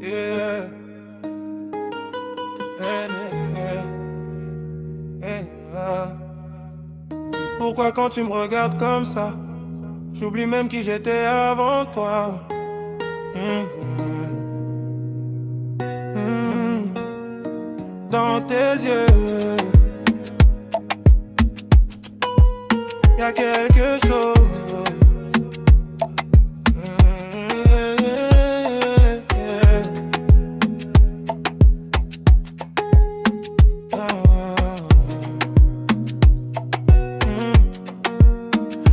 Yeah. Pourquoi quand tu me regardes comme ça, j'oublie même qui j'étais avant toi. Dans tes yeux, y'a quelque chose.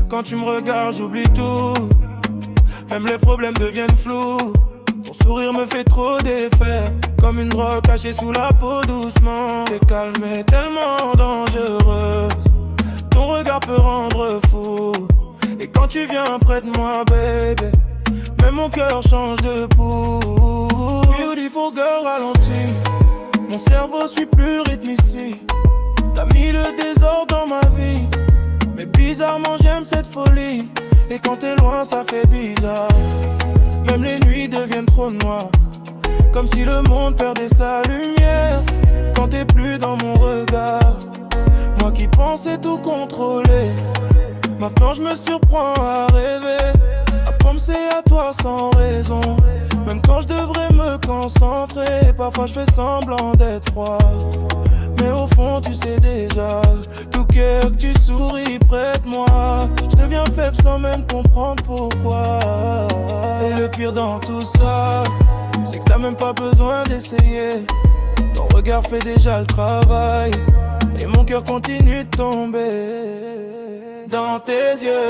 Quand tu me regardes, j'oublie tout. Même les problèmes deviennent flous. Ton sourire me fait trop d'effet, comme une drogue cachée sous la peau doucement. T'es calme et tellement dangereuse. Ton regard peut rendre fou. Et quand tu viens près de moi, baby, même mon cœur change de pouls. Beautiful girl, ralentis. Mon cerveau suit plus le rythme ici. T'as mis le désordre dans ma vie, mais bizarrement j'aime cette folie. Et quand t'es loin ça fait bizarre. Même les nuits deviennent trop noires, comme si le monde perdait sa lumière. Quand t'es plus dans mon regard, moi qui pensais tout contrôler, maintenant je me surprends à rêver, à penser à toi sans raison. Même quand je devrais me concentrer, parfois je fais semblant d'être froid, mais au fond tu sais déjà, tout cœur que tu souris près de moi. Je deviens faible sans même comprendre pourquoi. Et le pire dans tout ça, c'est que t'as même pas besoin d'essayer. Ton regard fait déjà le travail, et mon cœur continue de tomber. Dans tes yeux,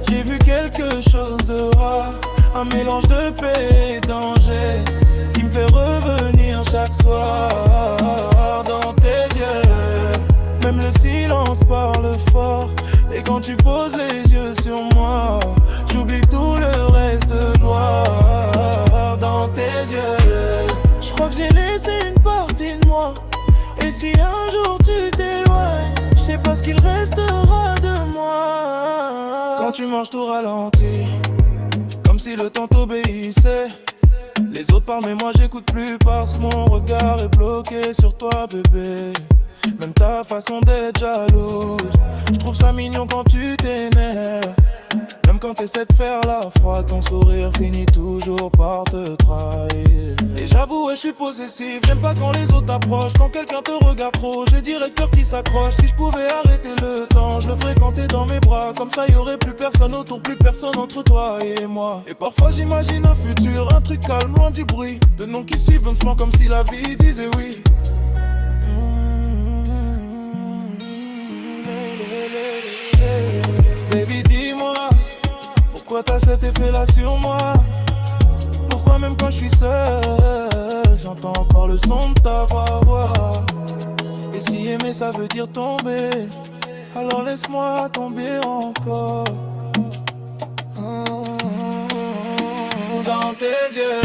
j'ai vu quelque chose de rare, un mélange de paix et danger, qui me fait revenir chaque soir. Dans tes yeux, même le silence parle fort. Et quand tu poses les yeux sur moi, j'oublie tout le reste de gloire. Dans tes yeux, je crois que j'ai laissé une partie de moi. Et si un jour tu t'éloignes, je sais pas ce qu'il restera de moi. Quand tu marches tout ralenti, comme si le temps t'obéissait. Les autres parlent mais moi j'écoute plus, parce que mon regard est bloqué sur toi bébé. Même ta façon d'être jalouse, je trouve ça mignon quand tu t'énerves. Même quand t'essaies de faire la froide, ton sourire finit toujours par te trahir. Et j'avoue, ouais, je suis possessif, j'aime pas quand les autres t'approchent. Quand quelqu'un te regarde trop, j'ai direct peur qui s'accroche. Si je pouvais arrêter le temps, je le ferais quand t'es dans mes bras. Comme ça y'aurait plus personne autour, plus personne entre toi et moi. Et parfois j'imagine un futur, un truc calme, loin du bruit, de noms qui suivent lentement comme si la vie disait oui. Baby, dis-moi, pourquoi t'as cet effet-là sur moi? Pourquoi même quand je suis seul, j'entends encore le son de ta voix? Et si aimer ça veut dire tomber, alors laisse-moi tomber encore. Dans tes yeux,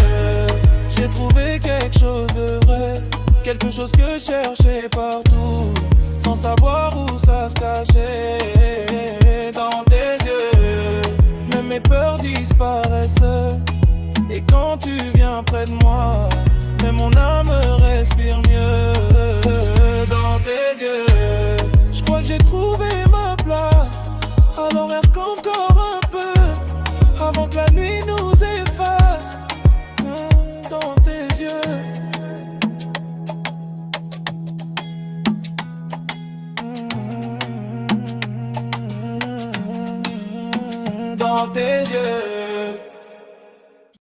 j'ai trouvé quelque chose de vrai, quelque chose que je cherchais partout, sans savoir où ça se cachait. Dans tes yeux, même mes peurs disparaissent. Et quand tu viens près de moi, même mon âme respire mieux. Dans tes yeux, je crois que j'ai trouvé ma place. Alors rêve encore un peu, avant que la nuit nous efface. Dans tes yeux, dans tes yeux.